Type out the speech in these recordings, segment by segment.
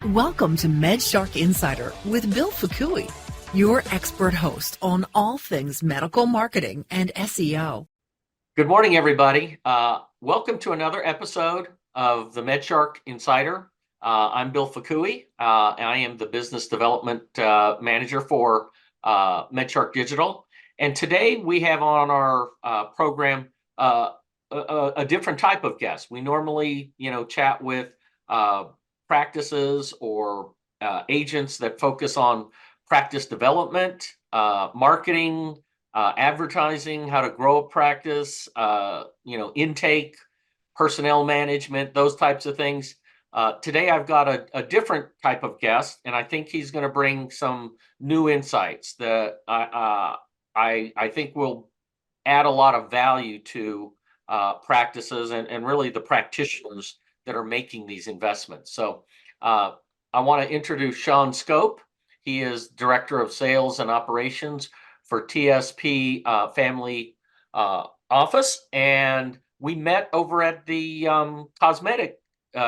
Welcome to MedShark Insider with Bill Fukui, your expert host on all things medical marketing and SEO. Good morning, everybody. Welcome to another episode of the MedShark Insider. I'm Bill Fukui, and I am the business development manager for MedShark Digital. And today we have on our program a different type of guest. We normally, chat with practices or agents that focus on practice development, marketing, advertising, how to grow a practice, intake, personnel management, those types of things. Today, I've got a different type of guest, and I think he's going to bring some new insights that I think will add a lot of value to practices and really the practitioners that are making these investments. So I want to introduce Sean Scope. He is Director of Sales and Operations for TSP Family Office. And we met over at the cosmetic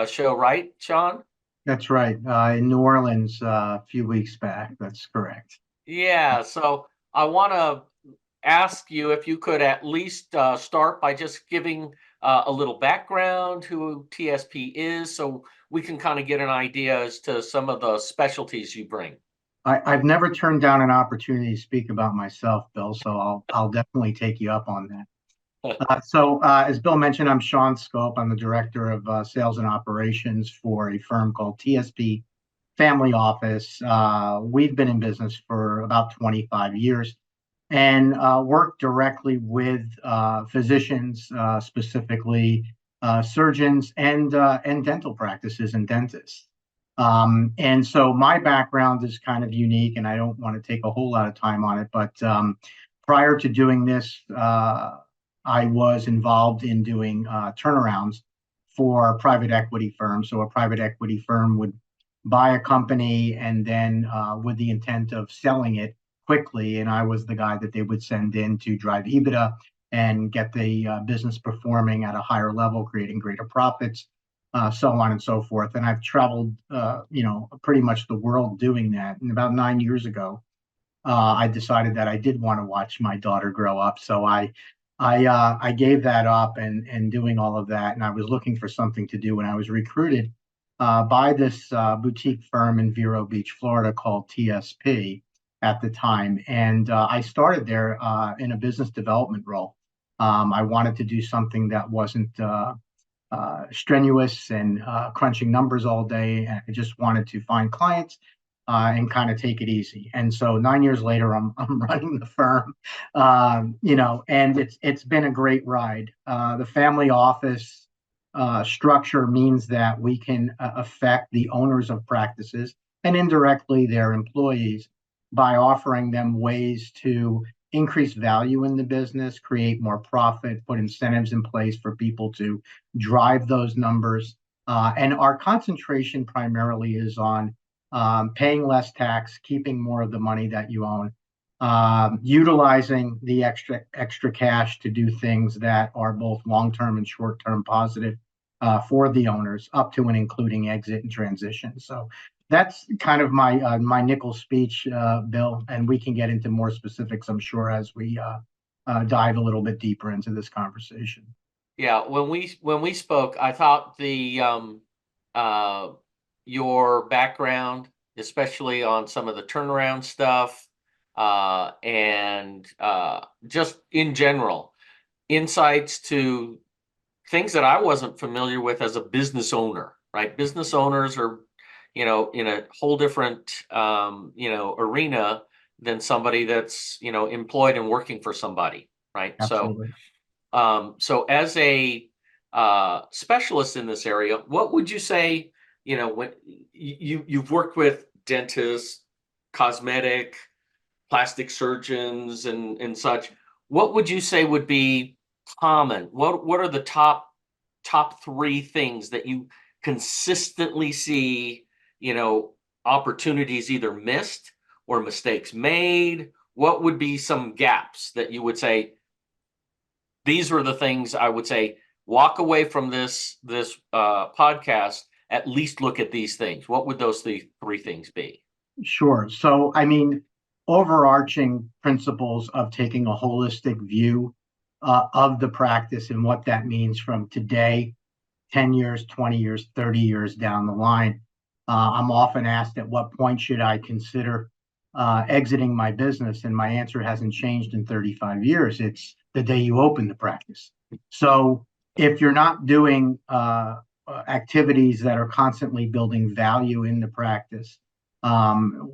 show, right, Sean? That's right. In New Orleans a few weeks back. That's correct. Yeah. So I want to ask you if you could at least start by just giving a little background who TSP is, so we can kind of get an idea as to some of the specialties you bring. I've never turned down an opportunity to speak about myself, Bill, so I'll definitely take you up on that. As Bill mentioned, I'm Sean Scope. I'm the Director of Sales and Operations for a firm called TSP Family Office. We've been in business for about 25 years and work directly with physicians, specifically surgeons and dental practices and dentists. And so my background is kind of unique, and I don't want to take a whole lot of time on it. But prior to doing this, I was involved in doing turnarounds for private equity firms. So a private equity firm would buy a company and then with the intent of selling it quickly. And I was the guy that they would send in to drive EBITDA and get the business performing at a higher level, creating greater profits, so on and so forth. And I've traveled, pretty much the world doing that. And about 9 years ago, I decided that I did want to watch my daughter grow up. So I gave that up and doing all of that. And I was looking for something to do. And I was recruited by this boutique firm in Vero Beach, Florida, called TSP at the time. And I started there in a business development role. I wanted to do something that wasn't strenuous and crunching numbers all day. I just wanted to find clients and kind of take it easy. And so 9 years later, I'm running the firm, and it's been a great ride. The family office structure means that we can affect the owners of practices and indirectly their employees by offering them ways to increase value in the business, create more profit, put incentives in place for people to drive those numbers. And our concentration primarily is on paying less tax, keeping more of the money that you own, utilizing the extra cash to do things that are both long-term and short-term positive for the owners, up to and including exit and transition. So that's kind of my nickel speech, Bill, and we can get into more specifics, I'm sure, as we dive a little bit deeper into this conversation. Yeah, when we spoke, I thought your background, especially on some of the turnaround stuff, and just in general, insights to things that I wasn't familiar with as a business owner, right? Business owners are, in a whole different, arena than somebody that's, employed and working for somebody, right? Absolutely. So as a specialist in this area, what would you say, when you've worked with dentists, cosmetic, plastic surgeons and such, what would you say would be common? What are the top three things that you consistently see, opportunities either missed or mistakes made? What would be some gaps that you would say, these were the things I would say, walk away from this podcast at least look at these things? What would those three things be? Sure. So, I mean, overarching principles of taking a holistic view of the practice and what that means from today, 10 years, 20 years, 30 years down the line. I'm often asked at what point should I consider exiting my business? And my answer hasn't changed in 35 years. It's the day you open the practice. So if you're not doing activities that are constantly building value in the practice,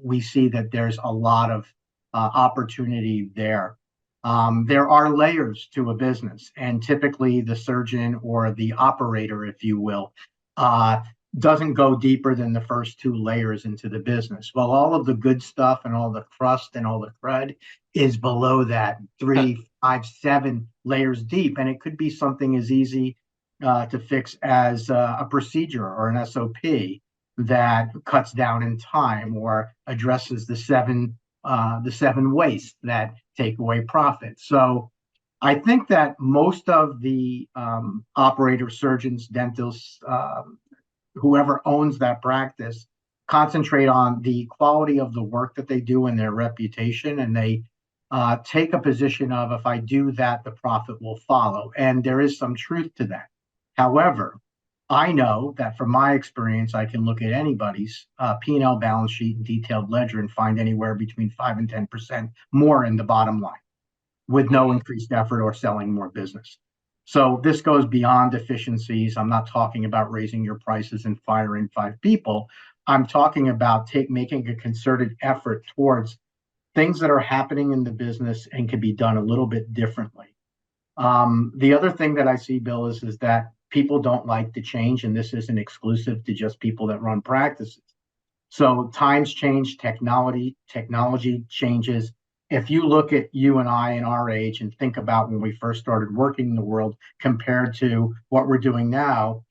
we see that there's a lot of opportunity there. There are layers to a business, and typically the surgeon or the operator, if you will, doesn't go deeper than the first two layers into the business. Well, all of the good stuff and all the crust and all the crud is below that 3, 5, 7 layers deep. And it could be something as easy to fix as a procedure or an SOP that cuts down in time or addresses the seven wastes that take away profit. So I think that most of the operators, surgeons, dentists, whoever owns that practice, concentrate on the quality of the work that they do and their reputation, and they take a position of, if I do that, the profit will follow. And there is some truth to that. However, I know that from my experience, I can look at anybody's P&L balance sheet and detailed ledger and find anywhere between 5 and 10% more in the bottom line with no increased effort or selling more business. So this goes beyond efficiencies. I'm not talking about raising your prices and firing 5 people. I'm talking about making a concerted effort towards things that are happening in the business and can be done a little bit differently. The other thing that I see, Bill, is that people don't like to change, and this isn't exclusive to just people that run practices. So times change, technology changes. If you look at you and I in our age and think about when we first started working in the world compared to what we're doing now,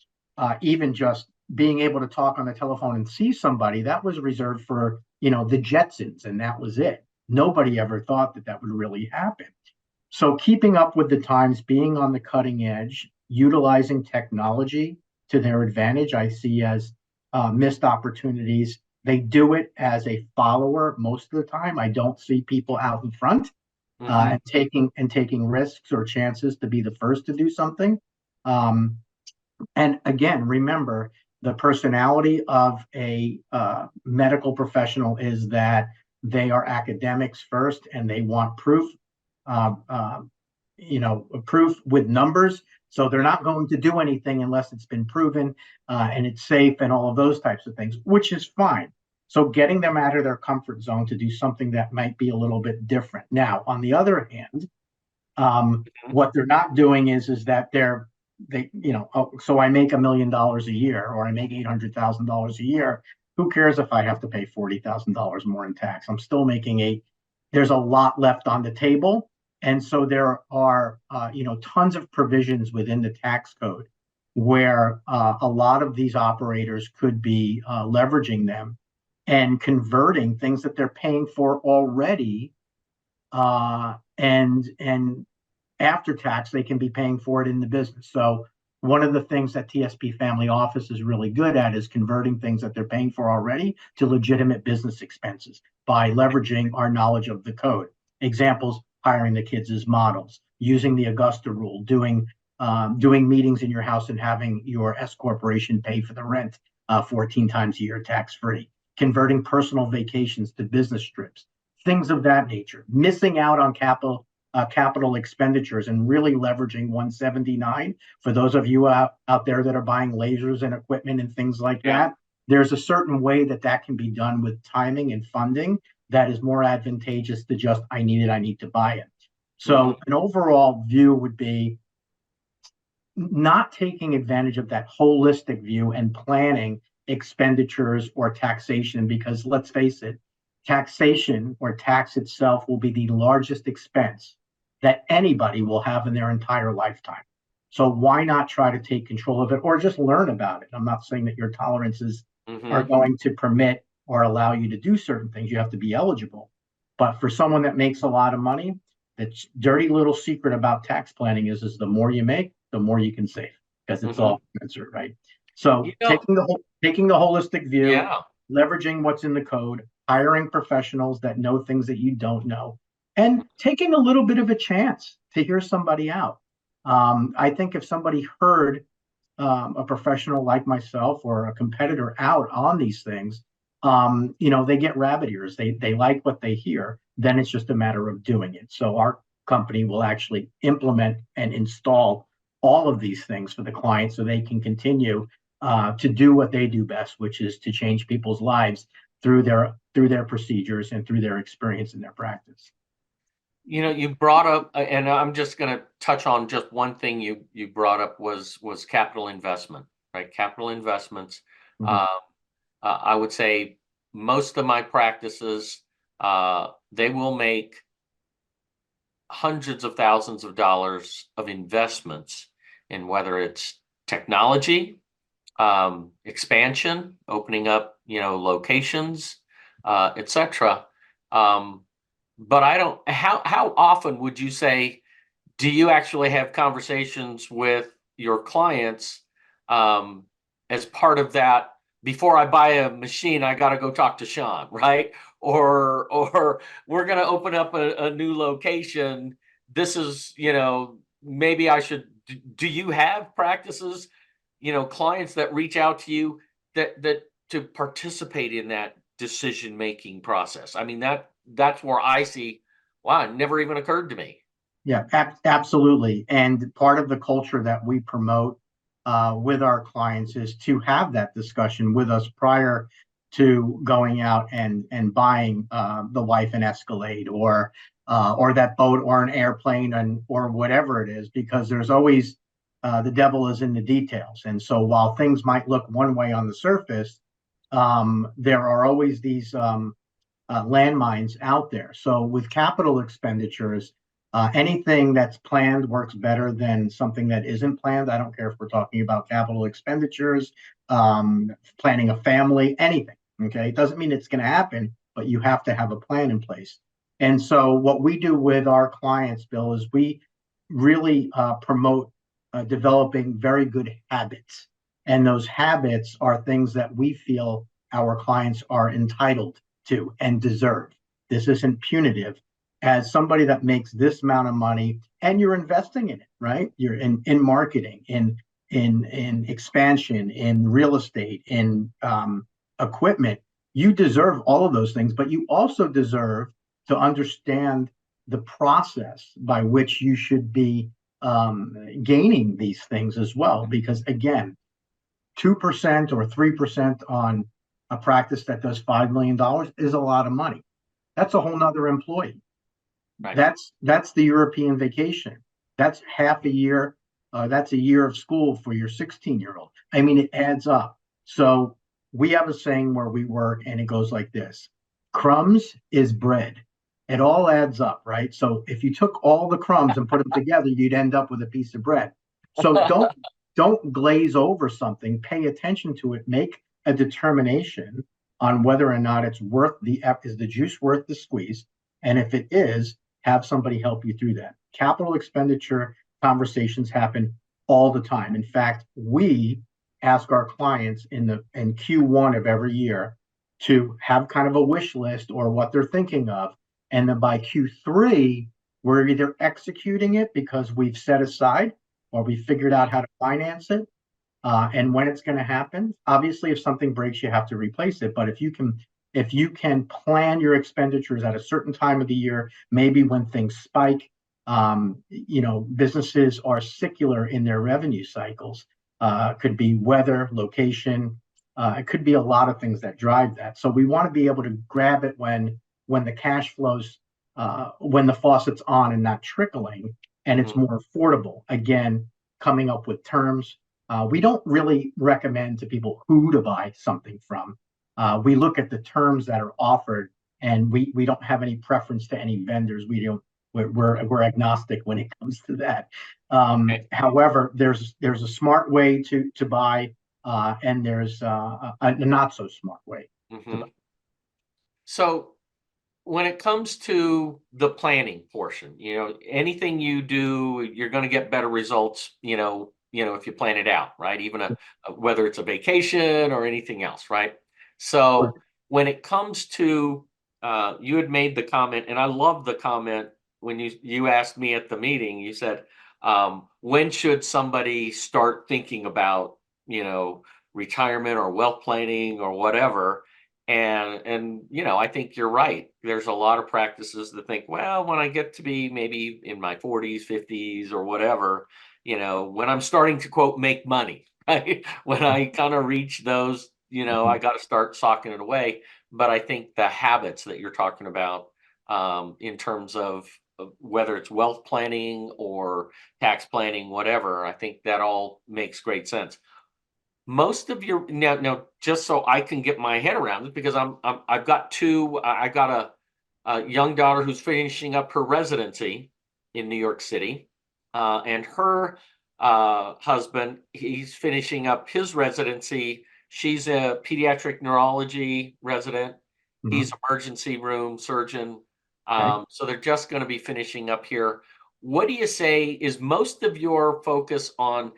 even just being able to talk on the telephone and see somebody, that was reserved for, the Jetsons, and that was it. Nobody ever thought that would really happen. So keeping up with the times, being on the cutting edge, utilizing technology to their advantage, I see as missed opportunities. They do it as a follower most of the time. I don't see people out in front and taking risks or chances to be the first to do something. And again, remember, the personality of a medical professional is that they are academics first, and they want proof. Proof with numbers. So they're not going to do anything unless it's been proven and it's safe and all of those types of things, which is fine. So getting them out of their comfort zone to do something that might be a little bit different. Now, on the other hand, what they're not doing is that so I make $1 million a year, or I make $800,000 a year. Who cares if I have to pay $40,000 more in tax? I'm still making there's a lot left on the table. And so there are, tons of provisions within the tax code where a lot of these operators could be leveraging them and converting things that they're paying for already. And after tax, they can be paying for it in the business. So one of the things that TSP Family Office is really good at is converting things that they're paying for already to legitimate business expenses by leveraging our knowledge of the code. Examples: hiring the kids as models, using the Augusta rule, doing meetings in your house and having your S corporation pay for the rent 14 times a year tax-free, converting personal vacations to business trips, things of that nature, missing out on capital expenditures and really leveraging 179. For those of you out there that are buying lasers and equipment and things like that, there's a certain way that can be done with timing and funding that is more advantageous to just, I need to buy it. So an overall view would be not taking advantage of that holistic view and planning expenditures or taxation, because let's face it, taxation or tax itself will be the largest expense that anybody will have in their entire lifetime. So why not try to take control of it or just learn about it? I'm not saying that your tolerances are going to permit or allow you to do certain things. You have to be eligible. But for someone that makes a lot of money, the dirty little secret about tax planning is the more you make, the more you can save, because it's all commensurate, right? So taking the whole, taking the holistic view, Yeah. leveraging what's in the code, hiring professionals that know things that you don't know, and taking a little bit of a chance to hear somebody out. I think if somebody heard a professional like myself or a competitor out on these things, they get rabbit ears. They like what they hear. Then it's just a matter of doing it. So our company will actually implement and install all of these things for the client so they can continue to do what they do best, which is to change people's lives through their procedures and through their experience in their practice. You brought up, and I'm just going to touch on just one thing you brought up was capital investment, right? Capital investments. Mhm. I would say most of my practices, they will make hundreds of thousands of dollars of investments in whether it's technology, expansion, opening up, locations, etc. But I don't. How often would you say do you actually have conversations with your clients as part of that? Before I buy a machine, I got to go talk to Sean, right? Or we're going to open up a new location. This is, maybe I should. Do you have practices, clients that reach out to you that to participate in that decision making process? I mean that's where I see, wow, it never even occurred to me. Yeah, absolutely. And part of the culture that we promote with our clients is to have that discussion with us prior to going out and buying the wife an Escalade or that boat or an airplane or whatever it is, because there's always the devil is in the details. And so while things might look one way on the surface, there are always these landmines out there. So with capital expenditures, anything that's planned works better than something that isn't planned. I don't care if we're talking about capital expenditures, planning a family, anything. Okay. It doesn't mean it's going to happen, but you have to have a plan in place. And so what we do with our clients, Bill, is we really promote developing very good habits. And those habits are things that we feel our clients are entitled to and deserve. This isn't punitive. As somebody that makes this amount of money and you're investing in it, right? You're in marketing, in expansion, in real estate, in equipment. You deserve all of those things, but you also deserve to understand the process by which you should be gaining these things as well. Because again, 2% or 3% on a practice that does $5 million is a lot of money. That's a whole nother employee. Right. That's the European vacation. That's half a year. That's a year of school for your 16-year-old. I mean, it adds up. So we have a saying where we work, and it goes like this: crumbs is bread. It all adds up, right? So if you took all the crumbs and put them together, you'd end up with a piece of bread. So don't glaze over something. Pay attention to it. Make a determination on whether or not it's worth is the juice worth the squeeze, and if it is, have somebody help you through that. Capital expenditure conversations happen all the time. In fact, we ask our clients in Q1 of every year to have kind of a wish list or what they're thinking of. And then by Q3, we're either executing it because we've set aside or we figured out how to finance it and when it's going to happen. Obviously, if something breaks, you have to replace it. But if you can plan your expenditures at a certain time of the year, maybe when things spike, businesses are secular in their revenue cycles. Could be weather, location. It could be a lot of things that drive that. So we want to be able to grab it when the cash flows, when the faucet's on and not trickling, and it's more affordable. Again, coming up with terms. We don't really recommend to people who to buy something from. We look at the terms that are offered, and we don't have any preference to any vendors. We're agnostic when it comes to that. Okay. However, there's a smart way to buy, and there's a not so smart way to buy. So when it comes to the planning portion, anything you do, you're going to get better results, if you plan it out, right? Even whether it's a vacation or anything else, right? So when it comes to, you had made the comment, and I love the comment when you asked me at the meeting. You said, when should somebody start thinking about, retirement or wealth planning or whatever? And I think you're right. There's a lot of practices that think, well, when I get to be maybe in my 40s, 50s, or whatever, when I'm starting to quote make money, right? When I kind of reach those, I got to start socking it away. But I think the habits that you're talking about, in terms of whether it's wealth planning or tax planning, whatever, I think that all makes great sense. Most of your now, just so I can get my head around it, because I've got I got a young daughter who's finishing up her residency in New York City, and her husband, he's finishing up his residency. She's a pediatric neurology resident. He's emergency room surgeon. So they're just going to be finishing up here. What do you say is most of your focus on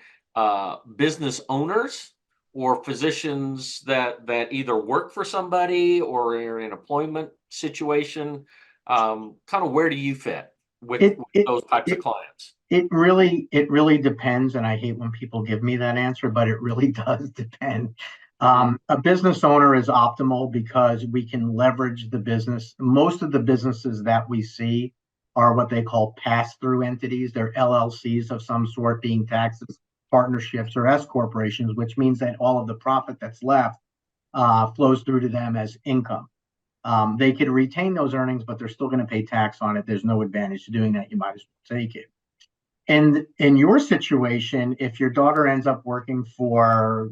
business owners or physicians that either work for somebody or are in an employment situation? Kind of where do you fit with those types of clients? It really depends, and I hate when people give me that answer, but it really does depend. A business owner is optimal because we can leverage the business. Most of the businesses that we see are what they call pass-through entities. They're LLCs of some sort, being taxed as partnerships or S corporations, which means that all of the profit that's left flows through to them as income. They could retain those earnings, but they're still going to pay tax on it. There's no advantage to doing that. You might as well take it. And in your situation, if your daughter ends up working for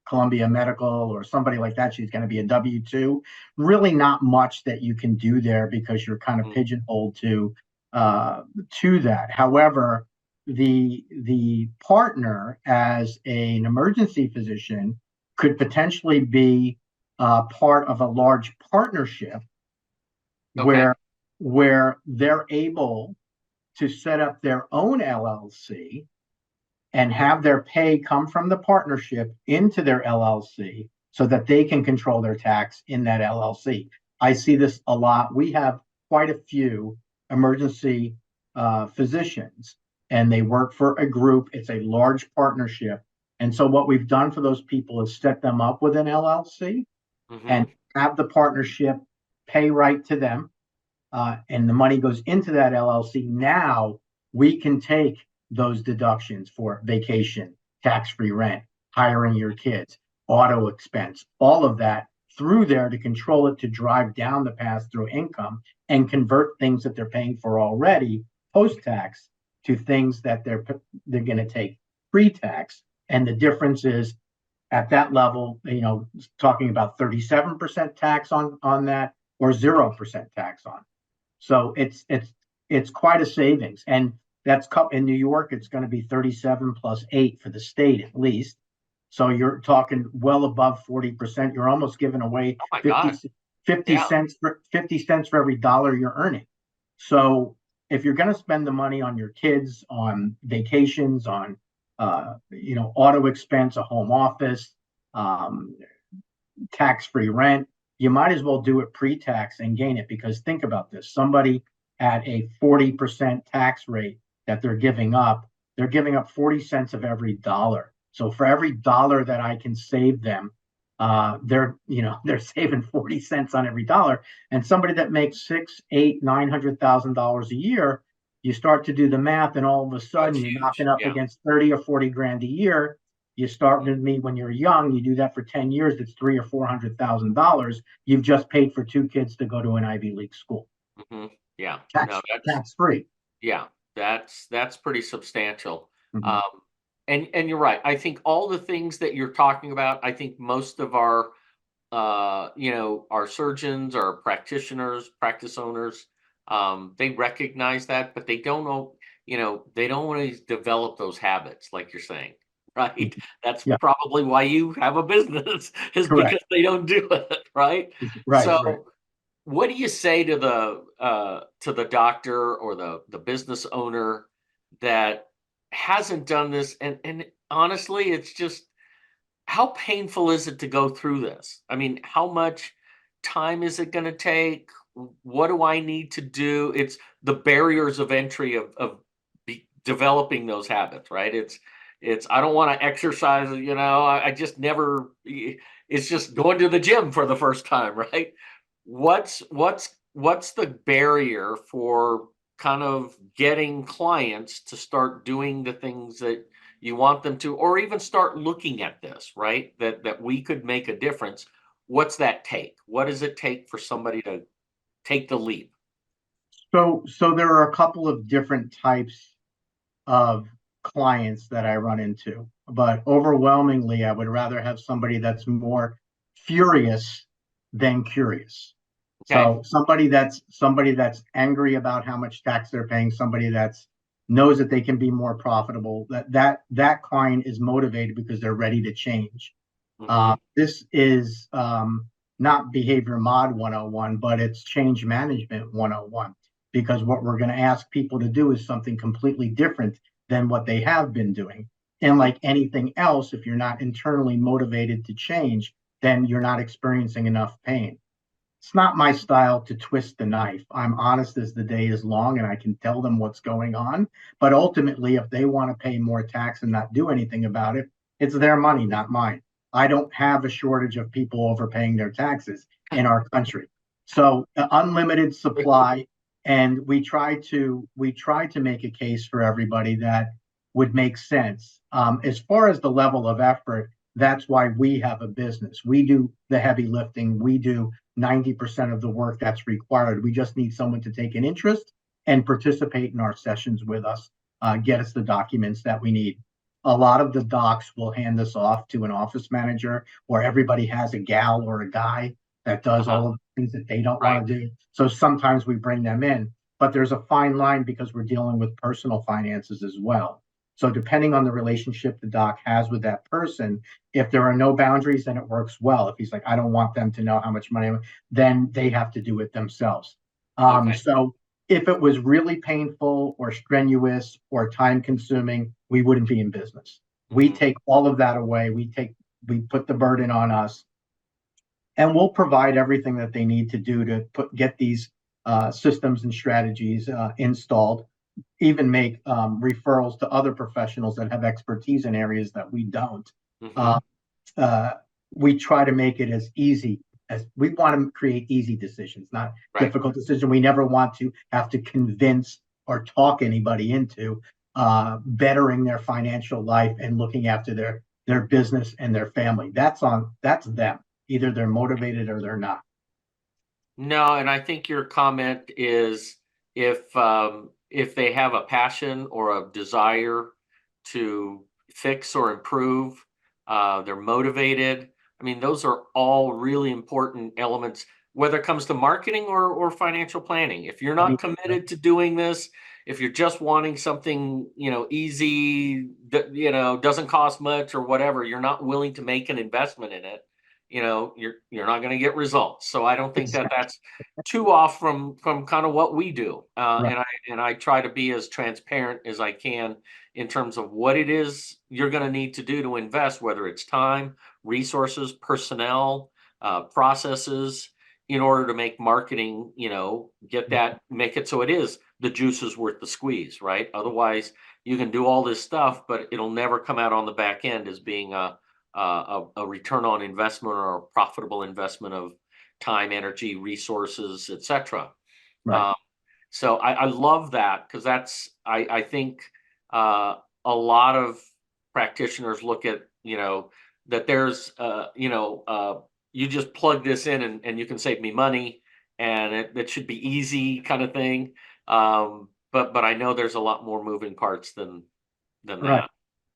Columbia Medical or somebody like that, she's going to be a W-2. Really not much that you can do there because you're kind of pigeonholed to that. However, the partner as an emergency physician could potentially be part of a large partnership where they're able to set up their own LLC and have their pay come from the partnership into their LLC so that they can control their tax in that LLC. I see this a lot. We have quite a few emergency physicians, and they work for a group. It's a large partnership. And so what we've done for those people is set them up with an LLC and have the partnership pay right to them. And the money goes into that LLC. Now we can take those deductions for vacation, tax-free rent, hiring your kids, auto expense, all of that through there to control it, to drive down the pass-through income and convert things that they're paying for already post-tax to things that they're going to take pre-tax. And the difference is at that level, talking about 37% tax on that or 0% tax on. So it's quite a savings, and that's in New York. It's going to be 37 plus 8 for the state at least. So you're talking well above 40%. You're almost giving away 50 cents for every dollar you're earning. So if you're going to spend the money on your kids, on vacations, on auto expense, a home office, tax-free rent, you might as well do it pre-tax and gain it, because think about this. Somebody at a 40% tax rate that they're giving up 40 cents of every dollar. So for every dollar that I can save them, they're saving 40 cents on every dollar. And somebody that makes $600,000, $800,000, $900,000 a year, you start to do the math, and all of a sudden you're knocking up against 30 or 40 grand a year. You start with me when you're young, you do that for 10 years, it's $300,000 or $400,000. You've just paid for 2 kids to go to an Ivy League school. Yeah. Tax free. Yeah, that's pretty substantial. And you're right. I think all the things that you're talking about, I think most of our our surgeons, our practitioners, practice owners, they recognize that, but they don't know, they don't always develop those habits like you're saying. Right. That's probably why you have a business, is because they don't do it. Right. So what do you say to the doctor or the business owner that hasn't done this, and honestly, it's just how painful is it to go through this? I mean, how much time is it going to take? What do I need to do? It's the barriers of entry of developing those habits, right? It's I don't want to exercise, I just never. It's just going to the gym for the first time, right? What's the barrier for kind of getting clients to start doing the things that you want them to, or even start looking at this, right? That we could make a difference. What's that take? What does it take for somebody to take the leap? So there are a couple of different types of clients that I run into, but overwhelmingly, I would rather have somebody that's more furious than curious. Okay. So somebody that's angry about how much tax they're paying, somebody that's knows that they can be more profitable, that client is motivated because they're ready to change. Hmm. This is not behavior mod 101, but it's change management 101, because what we're going to ask people to do is something completely different than what they have been doing. And like anything else, if you're not internally motivated to change, then you're not experiencing enough pain. It's not my style to twist the knife. I'm honest as the day is long and I can tell them what's going on. But ultimately, if they want to pay more tax and not do anything about it, it's their money, not mine. I don't have a shortage of people overpaying their taxes in our country. So unlimited supply, and we try to make a case for everybody that would make sense. As far as the level of effort, that's why we have a business. We do the heavy lifting. We do 90% of the work that's required. We just need someone to take an interest and participate in our sessions with us, get us the documents that we need. A lot of the docs will hand this off to an office manager, or everybody has a gal or a guy that does Uh-huh. all of the things that they don't Right. want to do. So sometimes we bring them in, but there's a fine line because we're dealing with personal finances as well. So depending on the relationship the doc has with that person, if there are no boundaries, then it works well. If he's like, I don't want them to know how much money, then they have to do it themselves. Okay. So if it was really painful or strenuous or time consuming, we wouldn't be in business. We Hmm. take all of that away. We put the burden on us, and we'll provide everything that they need to do to get these systems and strategies installed, even make referrals to other professionals that have expertise in areas that we don't. Hmm. Uh, uh, we try to make it as easy as we want to create easy decisions, not Right. difficult decisions. We never want to have to convince or talk anybody into bettering their financial life and looking after their business and their family. That's them. Either they're motivated or they're not. No, and I think your comment is if they have a passion or a desire to fix or improve, they're motivated. I mean, those are all really important elements, whether it comes to marketing or financial planning. If you're not committed to doing this, if you're just wanting something, easy, that, doesn't cost much or whatever, you're not willing to make an investment in it, you're not going to get results. So I don't think that Exactly. that's too off from kind of what we do. Right. And I try to be as transparent as I can in terms of what it is you're going to need to do to invest, whether it's time, resources, personnel, processes, in order to make marketing, make it so it is the juice is worth the squeeze, right? Otherwise, you can do all this stuff, but it'll never come out on the back end as being a return on investment or a profitable investment of time, energy, resources, etc. Right. Um, so I love that because I think a lot of practitioners look at that there's you just plug this in and you can save me money and it should be easy kind of thing. But I know there's a lot more moving parts than Right. that.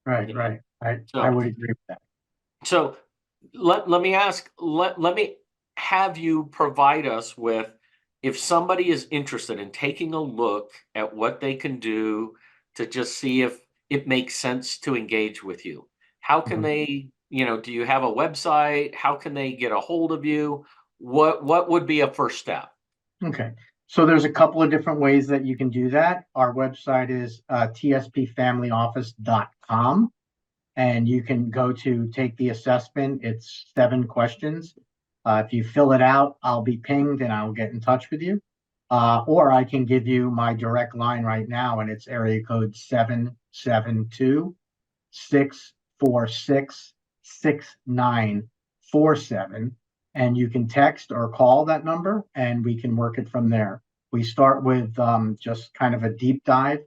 Right. You know. Right. I So would agree with that. so let me ask, let me have you provide us with, if somebody is interested in taking a look at what they can do to just see if it makes sense to engage with you. How can Mhm. they, do you have a website? How can they get a hold of you? What would be a first step? Okay. So there's a couple of different ways that you can do that. Our website is tspfamilyoffice.com, and you can go to take the assessment. It's 7 questions. If you fill it out, I'll be pinged and I'll get in touch with you. Or I can give you my direct line right now, and it's area code 772-646-6947. And you can text or call that number, and we can work it from there. We start with just kind of a deep dive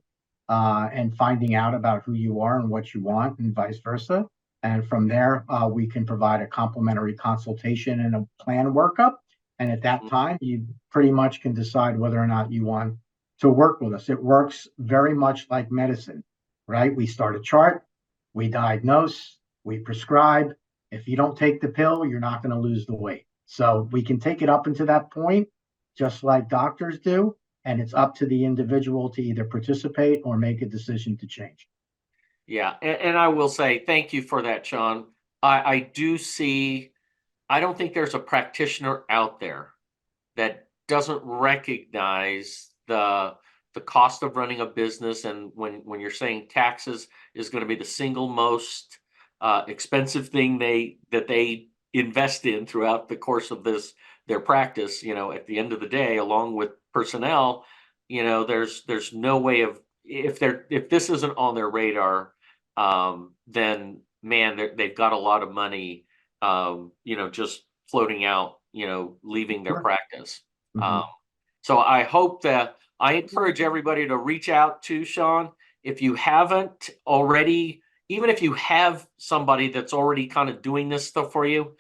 and finding out about who you are and what you want, and vice versa. And from there, we can provide a complimentary consultation and a plan workup. And at that time, you pretty much can decide whether or not you want to work with us. It works very much like medicine, right? We start a chart, we diagnose, we prescribe. If you don't take the pill, you're not going to lose the weight. So we can take it up into that point, just like doctors do. And it's up to the individual to either participate or make a decision to change. Yeah. And I will say thank you for that, Sean. I do see, I don't think there's a practitioner out there that doesn't recognize the cost of running a business. And when you're saying taxes is going to be the single most expensive thing that they invest in throughout the course of their practice, at the end of the day, along with personnel, there's no way of, if this isn't on their radar, then man, they've got a lot of money, just floating out, leaving their practice. Mhm. So I encourage everybody to reach out to Sean. If you haven't already, even if you have somebody that's already kind of doing this stuff for you,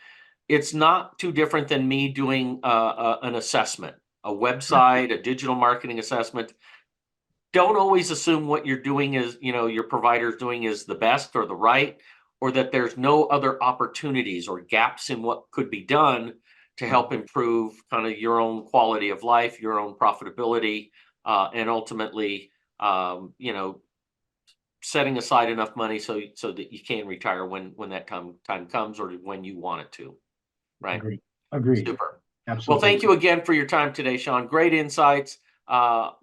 it's not too different than me doing an assessment, a website, a digital marketing assessment. Don't always assume what you're doing is, your provider's doing is the best or the right, or that there's no other opportunities or gaps in what could be done to help improve kind of your own quality of life, your own profitability, and ultimately, setting aside enough money so that you can retire when that time comes, or when you want it to. Right. Agreed. Super. Absolutely. Well, thank you again for your time today, Sean. Great insights.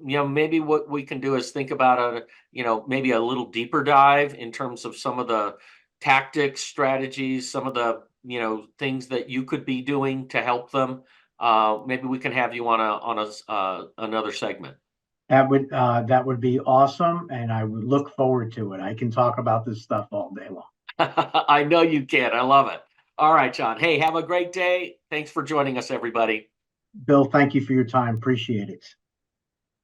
Maybe what we can do is think about maybe a little deeper dive in terms of some of the tactics, strategies, some of the, things that you could be doing to help them. Maybe we can have you on another segment. That would be awesome, and I would look forward to it. I can talk about this stuff all day long. I know you can. I love it. All right, Sean. Hey, have a great day. Thanks for joining us, everybody. Bill, thank you for your time. Appreciate it.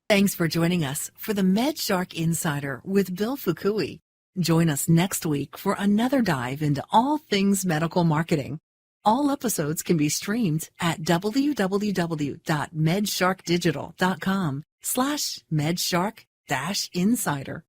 Thanks for joining us for the MedShark Insider with Bill Fukui. Join us next week for another dive into all things medical marketing. All episodes can be streamed at www.medsharkdigital.com/MedShark-Insider.